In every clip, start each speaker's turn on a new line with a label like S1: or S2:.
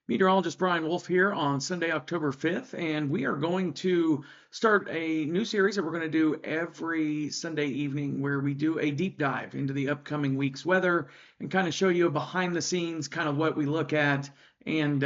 S1: Meteorologist Brian Wolf here on Sunday, October 5th, and we are going to start a new series that we're going to do every Sunday evening where we do a deep dive into the upcoming week's weather and kind of show you behind the scenes kind of what we look at and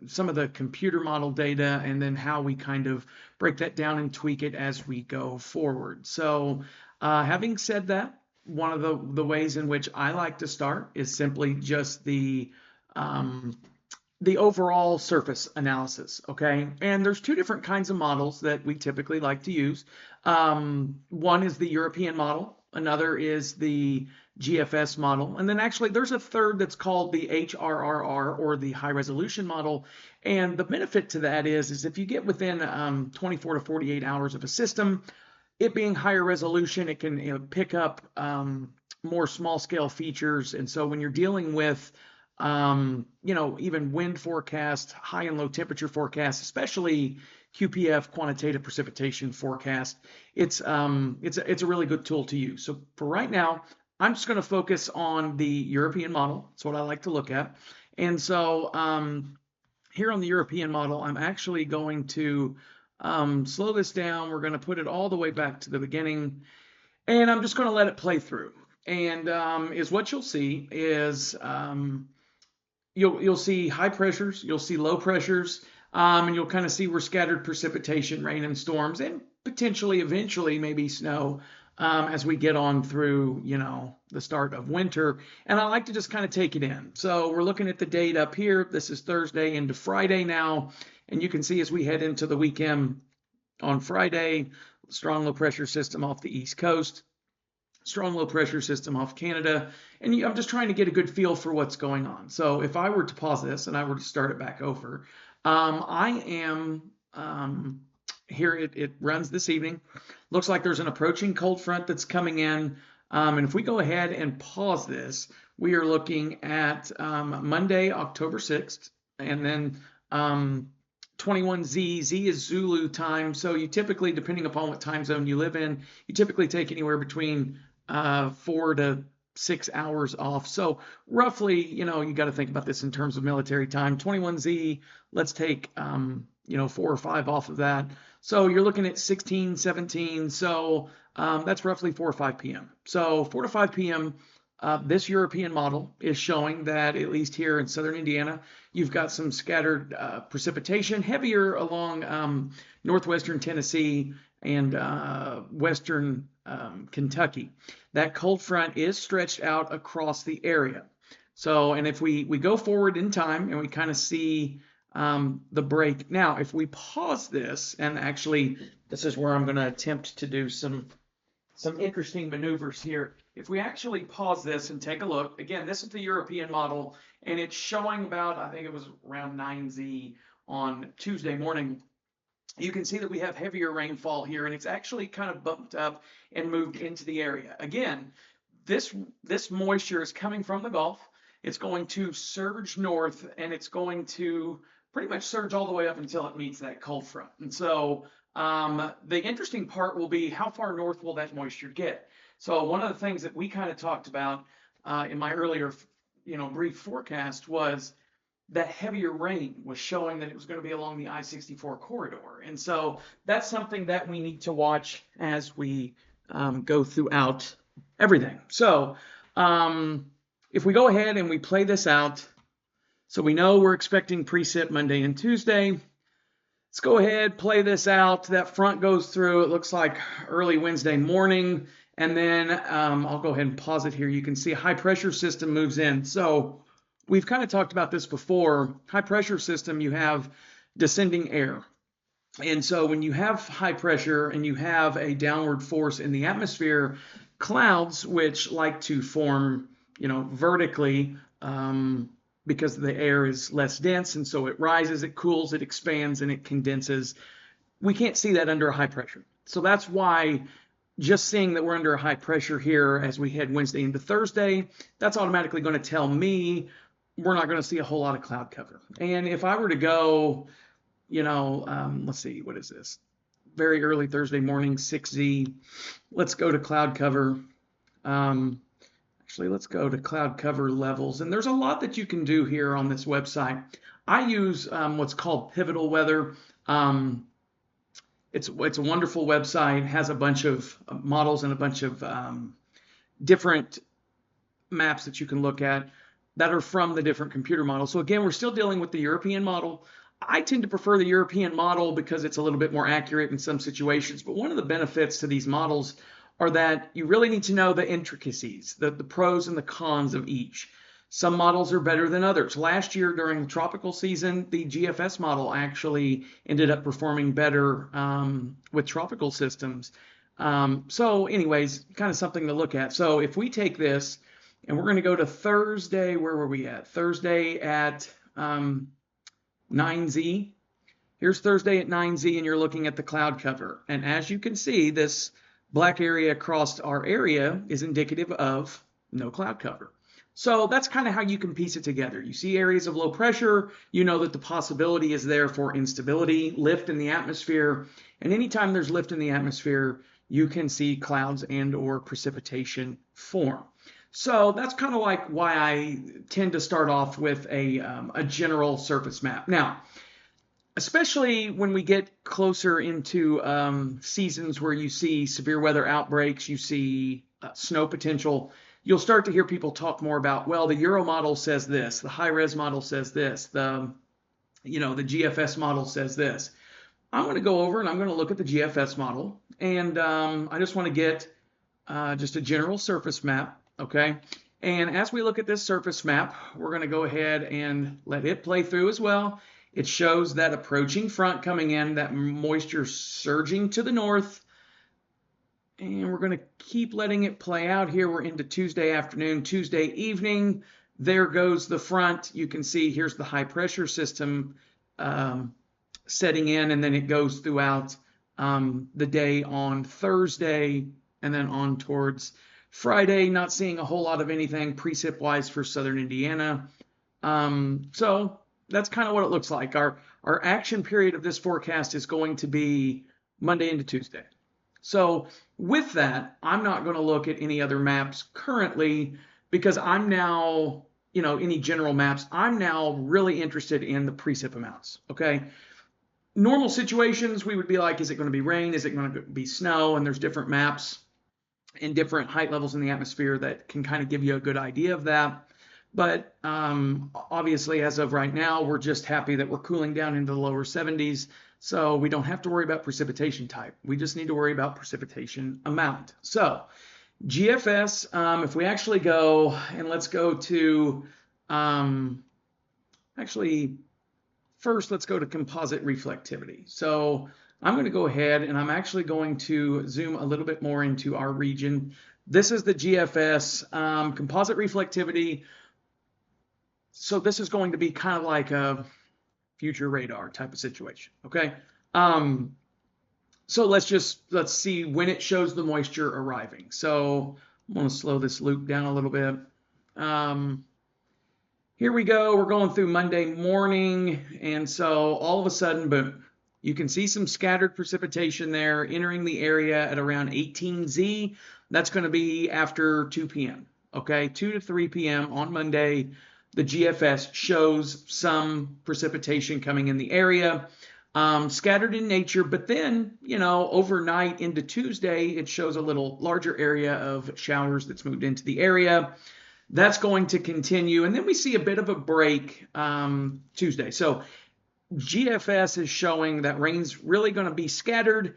S1: some of the computer model data and then how we kind of break that down and tweak it as we go forward. So having said that, one of the ways in which I like to start is simply just um, the overall surface analysis, okay? And there's two different kinds of models that we typically like to use. One is the European model, another is the GFS model, and then actually there's a third that's called the HRRR or the high resolution model. And the benefit to that is if you get within 24 to 48 hours of a system, it being higher resolution, it can pick up more small scale features. And so when you're dealing with even wind forecast, high and low temperature forecast, especially QPF, quantitative precipitation forecast, it's a really good tool to use. So for right now, I'm just going to focus on the European model. That's what I like to look at. And so here on the European model, I'm actually going to slow this down. We're going to put it all the way back to the beginning, and I'm just going to let it play through. And is what you'll see is you'll see high pressures, you'll see low pressures, and you'll kind of see where scattered precipitation, rain and storms, and potentially eventually maybe snow as we get on through, the start of winter. And I like to just kind of take it in. So we're looking at the date up here. This is Thursday into Friday now. And you can see as we head into the weekend on Friday, strong low pressure system off the East Coast, strong low pressure system off Canada. And I'm just trying to get a good feel for what's going on. So if I were to pause this and I were to start it back over, I am here. It runs this evening. Looks like there's an approaching cold front that's coming in. And if we go ahead and pause this, we are looking at Monday, October 6th, and then 21Z. Z is Zulu time. So you typically, depending upon what time zone you live in, you typically take anywhere between 4 to 6 hours off. So roughly, you got to think about this in terms of military time. 21Z, let's take, 4 or 5 off of that. So you're looking at 16, 17. So that's roughly 4 or 5 p.m. So 4 to 5 p.m. This European model is showing that at least here in southern Indiana, you've got some scattered precipitation, heavier along northwestern Tennessee and western Kentucky. That cold front is stretched out across the area. So, and if we go forward in time and we kind of see the break. Now, if we pause this, and actually this is where I'm going to attempt to do some interesting maneuvers here. If we actually pause this and take a look, again, this is the European model, and it's showing about, I think it was around 9Z on Tuesday morning. You can see that we have heavier rainfall here, and it's actually kind of bumped up and moved into the area. Again, this moisture is coming from the Gulf. It's going to surge north, and it's going to pretty much surge all the way up until it meets that cold front. And so the interesting part will be how far north will that moisture get. So one of the things that we kind of talked about in my earlier, brief forecast was that heavier rain was showing that it was going to be along the I-64 corridor. And so that's something that we need to watch as we go throughout everything. So if we go ahead and we play this out, so we know we're expecting precip Monday and Tuesday. Let's go ahead, play this out. That front goes through, it looks like early Wednesday morning. And then I'll go ahead and pause it here. You can see a high pressure system moves in. So we've kind of talked about this before. High pressure system, you have descending air. And so when you have high pressure and you have a downward force in the atmosphere, clouds, which like to form, vertically, because the air is less dense, and so it rises, it cools, it expands, and it condenses. We can't see that under a high pressure. So that's why just seeing that we're under a high pressure here as we head Wednesday into Thursday, that's automatically going to tell me we're not going to see a whole lot of cloud cover. And if I were to go, let's see, what is this? Very early Thursday morning, 6Z. Let's go to cloud cover. Actually, Actually, let's go to cloud cover levels. And there's a lot that you can do here on this website. I use what's called Pivotal Weather. Um, it's a wonderful website, has a bunch of models and a bunch of different maps that you can look at that are from the different computer models. So again, we're still dealing with the European model. I tend to prefer the European model because it's a little bit more accurate in some situations. But one of the benefits to these models are that you really need to know the intricacies, the pros and the cons of each. Some models are better than others. Last year during the tropical season, the GFS model actually ended up performing better with tropical systems. So anyways, kind of something to look at. So if we take this and we're going to go to Thursday, where were we at? Thursday at 9Z. Here's Thursday at 9Z, and you're looking at the cloud cover. And as you can see, this black area across our area is indicative of no cloud cover. So that's kind of how you can piece it together. You see areas of low pressure, you know that the possibility is there for instability, lift in the atmosphere, and anytime there's lift in the atmosphere, you can see clouds and or precipitation form. So that's kind of like why I tend to start off with a general surface map. Now, especially when we get closer into seasons where you see severe weather outbreaks, you see snow potential, you'll start to hear people talk more about, well, the Euro model says this, the high-res model says this, the GFS model says this. I'm going to go over and I'm going to look at the GFS model, and I just want to get just a general surface map, okay? And as we look at this surface map, we're going to go ahead and let it play through as well. It shows that approaching front coming in, that moisture surging to the north, and we're going to keep letting it play out here. We're into Tuesday afternoon, Tuesday evening. There goes the front. You can see here's the high pressure system setting in, and then it goes throughout the day on Thursday and then on towards Friday. Not seeing a whole lot of anything precip wise for southern Indiana. So that's kind of what it looks like. Our action period of this forecast is going to be Monday into Tuesday. So with that, I'm not going to look at any other maps currently because I'm now, any general maps, I'm now really interested in the precip amounts, okay? Normal situations, we would be like, is it going to be rain? Is it going to be snow? And there's different maps and different height levels in the atmosphere that can kind of give you a good idea of that. But obviously, as of right now, we're just happy that we're cooling down into the lower 70s. So we don't have to worry about precipitation type. We just need to worry about precipitation amount. So GFS, if we actually go, and let's go to, first let's go to composite reflectivity. So I'm going to go ahead and I'm actually going to zoom a little bit more into our region. This is the GFS, composite reflectivity. So this is going to be kind of like a future radar type of situation, okay? So let's see when it shows the moisture arriving. So I'm going to slow this loop down a little bit. Here we go. We're going through Monday morning, and so all of a sudden, boom, you can see some scattered precipitation there entering the area at around 18Z. That's going to be after 2 p.m., okay? 2 to 3 p.m. on Monday. The GFS shows some precipitation coming in the area, scattered in nature, but then, overnight into Tuesday, it shows a little larger area of showers that's moved into the area. That's going to continue, and then we see a bit of a break Tuesday. So GFS is showing that rain's really going to be scattered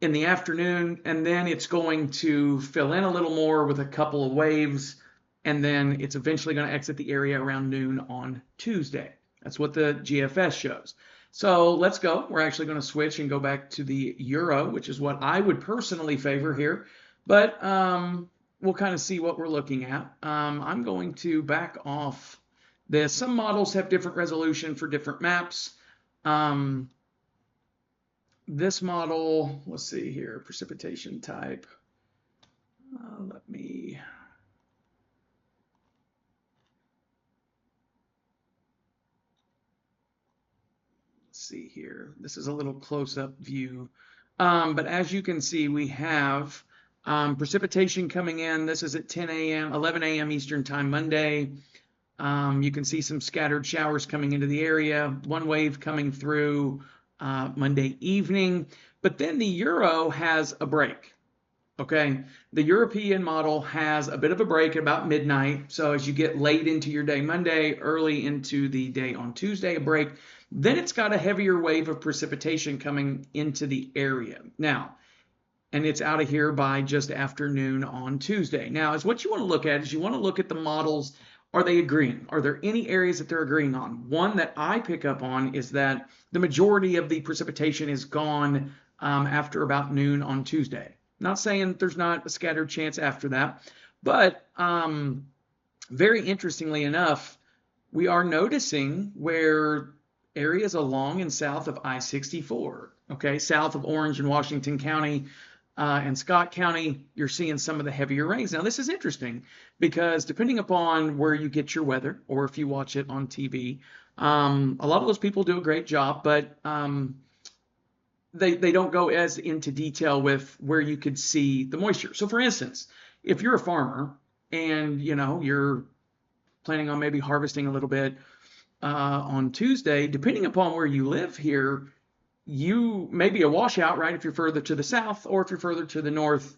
S1: in the afternoon, and then it's going to fill in a little more with a couple of waves, and then it's eventually going to exit the area around noon on Tuesday. That's what the GFS shows. So let's go. We're actually going to switch and go back to the Euro, which is what I would personally favor here. But we'll kind of see what we're looking at. I'm going to back off this. Some models have different resolution for different maps. This model, let's see here, precipitation type. Let me... see here. This is a little close-up view. But as you can see, we have Precipitation coming in. This is at 10 a.m., 11 a.m. Eastern time Monday. You can see some scattered showers coming into the area. One wave coming through Monday evening. But then the Euro has a break. Okay, the European model has a bit of a break at about midnight. So as you get late into your day Monday, early into the day on Tuesday, a break. Then it's got a heavier wave of precipitation coming into the area. Now, and it's out of here by just afternoon on Tuesday. Now, is what you want to look at is you want to look at the models. Are they agreeing? Are there any areas that they're agreeing on? One that I pick up on is that the majority of the precipitation is gone after about noon on Tuesday. Not saying that there's not a scattered chance after that, but very interestingly enough, we are noticing where areas along and south of I-64, okay, south of Orange and Washington County and Scott County, you're seeing some of the heavier rains. Now, this is interesting because depending upon where you get your weather or if you watch it on TV, a lot of those people do a great job, but they don't go as into detail with where you could see the moisture. So for instance, if you're a farmer and you're planning on maybe harvesting a little bit on Tuesday, depending upon where you live here, you may be a washout, right? If you're further to the south or if you're further to the north,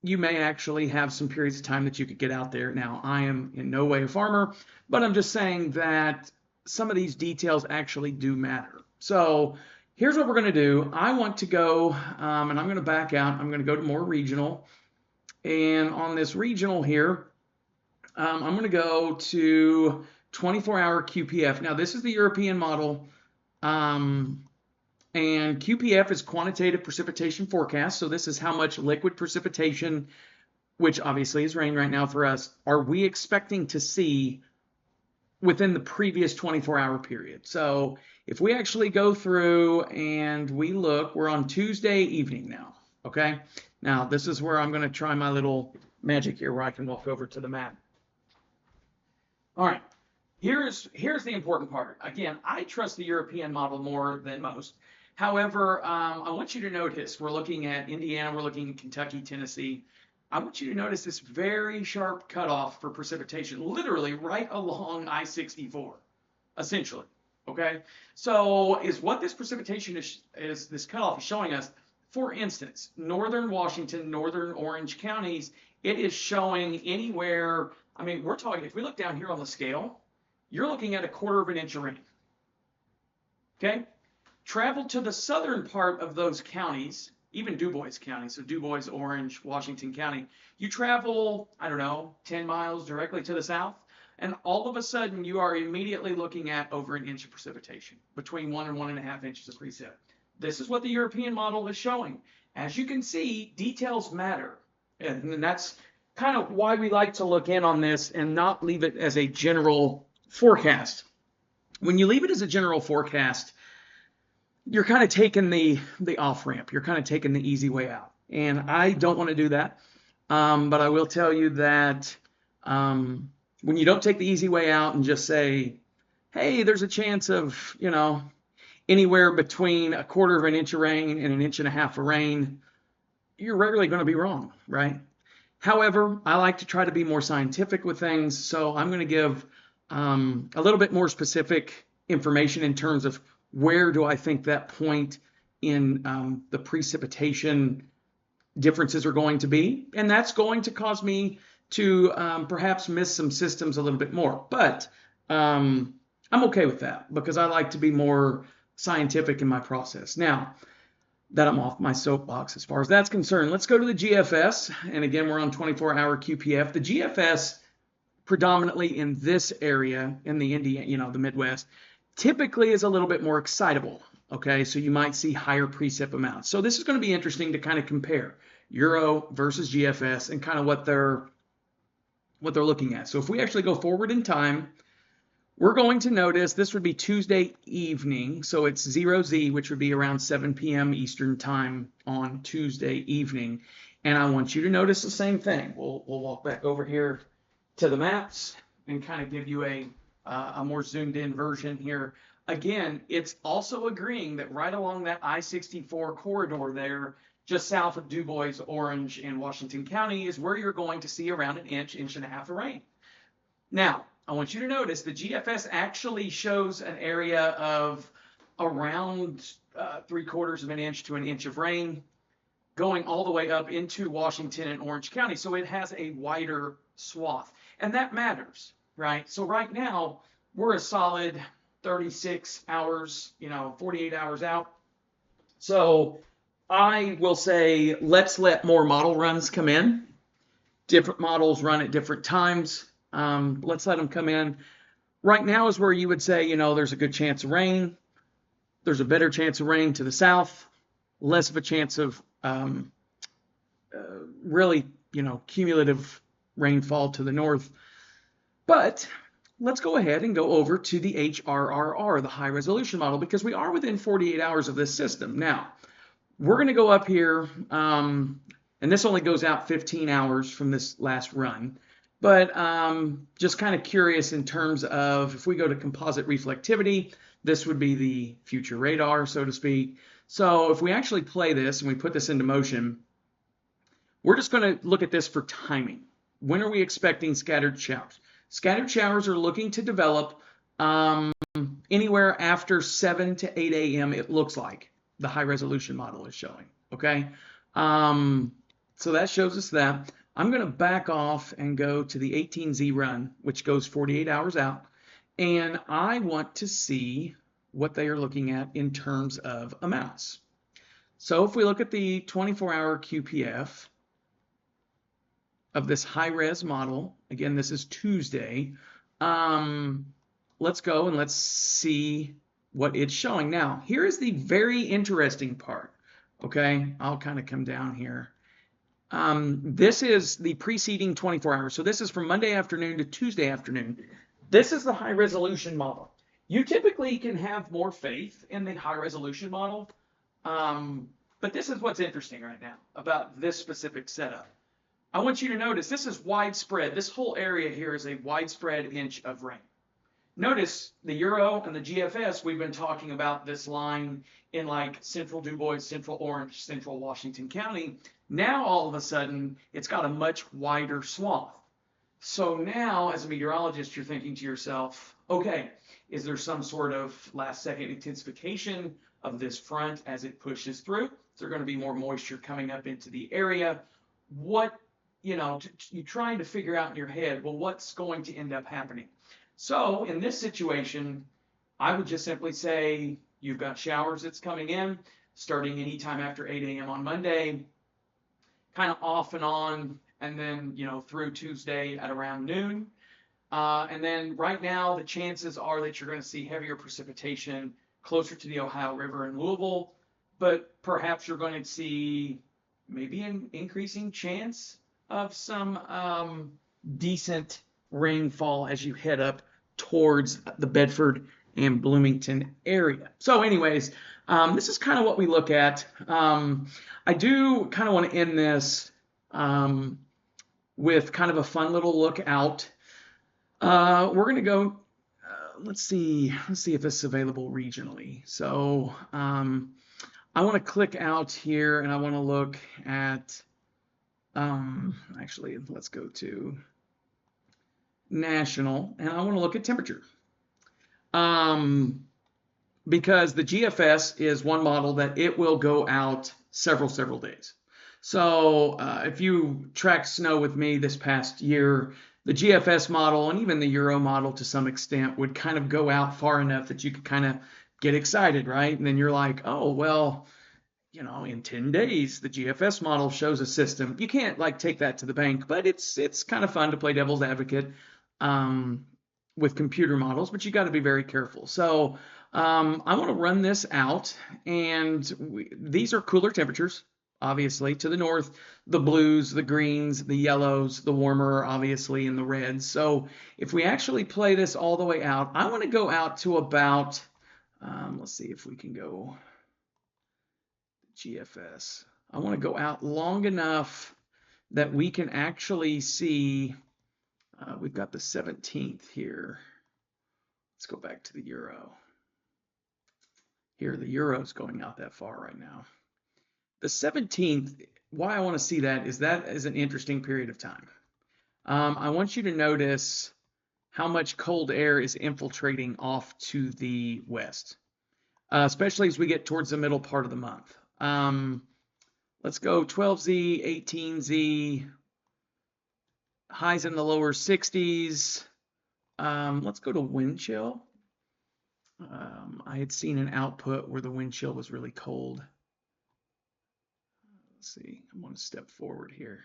S1: you may actually have some periods of time that you could get out there. Now, I am in no way a farmer, but I'm just saying that some of these details actually do matter. So here's what we're going to do. I want to go, and I'm going to back out. I'm going to go to more regional. And on this regional here, I'm going to go to 24-hour QPF. Now, this is the European model. And QPF is quantitative precipitation forecast. So this is how much liquid precipitation, which obviously is rain right now for us, are we expecting to see within the previous 24-hour period. So if we actually go through and we look, we're on Tuesday evening now, okay? Now, this is where I'm going to try my little magic here where I can walk over to the map. All right, here's the important part. Again, I trust the European model more than most. However, I want you to notice we're looking at Indiana, we're looking at Kentucky, Tennessee. I want you to notice this very sharp cutoff for precipitation, literally right along I-64, essentially, okay? So is what this precipitation is this cutoff is showing us, for instance, northern Washington, northern Orange counties, it is showing anywhere, I mean, we're talking, if we look down here on the scale, you're looking at 1/4 of an inch of rain, okay? Travel to the southern part of those counties, even Du Bois County, so Du Bois, Orange, Washington County, you travel, I don't know, 10 miles directly to the south, and all of a sudden you are immediately looking at over an inch of precipitation, between 1 and 1.5 inches of precip. This is what the European model is showing. As you can see, details matter, and that's kind of why we like to look in on this and not leave it as a general forecast. When you leave it as a general forecast, you're kind of taking the off-ramp. You're kind of taking the easy way out. And I don't want to do that. But I will tell you that when you don't take the easy way out and just say, hey, there's a chance of, anywhere between 1/4 of an inch of rain and 1.5 inches of rain, you're rarely going to be wrong, right? However, I like to try to be more scientific with things. So I'm going to give a little bit more specific information in terms of where do I think that point in the precipitation differences are going to be. And that's going to cause me to perhaps miss some systems a little bit more. But I'm okay with that because I like to be more scientific in my process. Now that I'm off my soapbox as far as that's concerned, let's go to the GFS. And again, we're on 24-hour QPF. The GFS predominantly in this area in the Indiana, the Midwest, typically is a little bit more excitable, okay? So you might see higher precip amounts. So this is going to be interesting to kind of compare Euro versus GFS and kind of what they're looking at. So if we actually go forward in time, we're going to notice this would be Tuesday evening. So it's 0Z, which would be around 7 p.m. Eastern time on Tuesday evening. And I want you to notice the same thing. We'll walk back over here to the maps and kind of give you a more zoomed in version here. Again, it's also agreeing that right along that I-64 corridor there, just south of Du Bois, Orange, and Washington County is where you're going to see around an inch, inch and a half of rain. Now, I want you to notice the GFS actually shows an area of around 3/4 of an inch to an inch of rain going all the way up into Washington and Orange County. So it has a wider swath. And that matters, right? So right now, we're a solid 36 hours, 48 hours out. So I will say, let's let more model runs come in. Different models run at different times. Let's let them come in. Right now is where you would say, there's a good chance of rain. There's a better chance of rain to the south, less of a chance of really, cumulative rainfall to the north. But let's go ahead and go over to the HRRR, the high resolution model, because we are within 48 hours of this system. Now, we're going to go up here, and this only goes out 15 hours from this last run. But just kind of curious in terms of if we go to composite reflectivity, this would be the future radar, so to speak. So if we actually play this and we put this into motion, we're just going to look at this for timing. When are we expecting scattered showers? Scattered showers are looking to develop anywhere after 7 to 8 a.m. it looks like the high resolution model is showing, okay? So that shows us that. I'm going to back off and go to the 18Z run, which goes 48 hours out, and I want to see what they are looking at in terms of amounts. So if we look at the 24-hour QPF of this high-res model, again, this is Tuesday, let's go and let's see what it's showing. Now, here is the very interesting part, okay? I'll kind of come down here. This is the preceding 24 hours. So this is from Monday afternoon to Tuesday afternoon. This is the high resolution model. You typically can have more faith in the high resolution model, but this is what's interesting right now about this specific setup. I want you to notice this is widespread. This whole area here is a widespread inch of rain. Notice the Euro and the GFS, we've been talking about this line in like central Du Bois, central Orange, central Washington County. Now all of a sudden, it's got a much wider swath. So now, as a meteorologist, you're thinking to yourself, okay, is there some sort of last second intensification of this front as it pushes through? Is there going to be more moisture coming up into the area? What, you're trying to figure out in your head, well, what's going to end up happening? So in this situation, I would just simply say you've got showers that's coming in starting anytime after 8 a.m. on Monday, kind of off and on, and then, through Tuesday at around noon. And then right now, the chances are that you're going to see heavier precipitation closer to the Ohio River in Louisville, but perhaps you're going to see maybe an increasing chance of some decent rainfall as you head up towards the Bedford and Bloomington area. So anyways, this is kind of what we look at. I do kind of want to end this with kind of a fun little look out. We're going to go, let's see if this is available regionally. So I want to click out here and I want to look at, actually, let's go to national, and I want to look at temperature. Because the GFS is one model that it will go out several days. So if you track snow with me this past year, the GFS model and even the Euro model to some extent would kind of go out far enough that you could kind of get excited, right? And then you're like, oh, well, in 10 days, the GFS model shows a system. You can't like take that to the bank, but it's kind of fun to play devil's advocate with computer models, but you got to be very careful. So I want to run this out, and these are cooler temperatures, obviously. To the north, the blues, the greens, the yellows, the warmer, obviously, and the reds. So if we actually play this all the way out, I want to go out to about, let's see if we can go GFS. I want to go out long enough that we can actually see, we've got the 17th here. Let's go back to the Euro. Here, the Euro's going out that far right now. The 17th, why I want to see that is an interesting period of time. I want you to notice how much cold air is infiltrating off to the west, especially as we get towards the middle part of the month. Let's go 12Z, 18Z, highs in the lower 60s. Let's go to wind chill. I had seen an output where the wind chill was really cold. Let's see, I'm going to step forward here.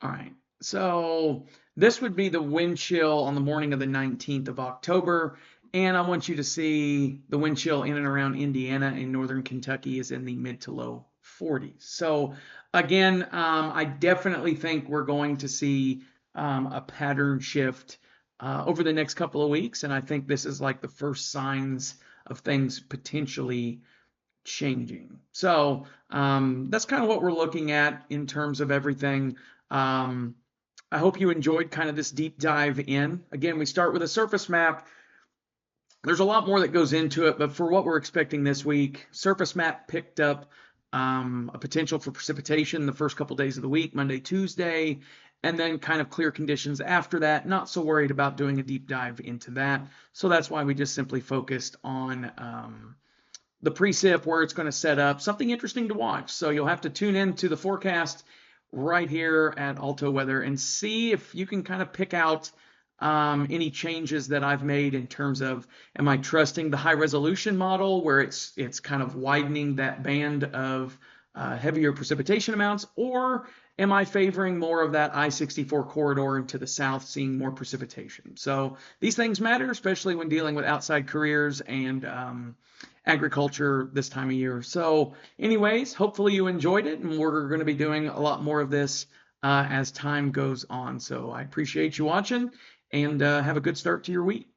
S1: All right, so this would be the wind chill on the morning of the 19th of October. And I want you to see the wind chill in and around Indiana and northern Kentucky is in the mid to low 40s. So again, I definitely think we're going to see a pattern shift over the next couple of weeks. And I think this is like the first signs of things potentially changing. So that's kind of what we're looking at in terms of everything. I hope you enjoyed kind of this deep dive in. Again, we start with a surface map. There's a lot more that goes into it, but for what we're expecting this week, surface map picked up a potential for precipitation the first couple days of the week, Monday, Tuesday, and then kind of clear conditions after that. Not so worried about doing a deep dive into that. So that's why we just simply focused on the precip, where it's going to set up. Something interesting to watch. So you'll have to tune in to the forecast right here at Alto Weather and see if you can kind of pick out any changes that I've made in terms of, am I trusting the high resolution model where it's kind of widening that band of heavier precipitation amounts, or am I favoring more of that I-64 corridor into the south, seeing more precipitation? So these things matter, especially when dealing with outside careers and agriculture this time of year. So anyways, hopefully you enjoyed it, and we're going to be doing a lot more of this as time goes on. So I appreciate you watching, and have a good start to your week.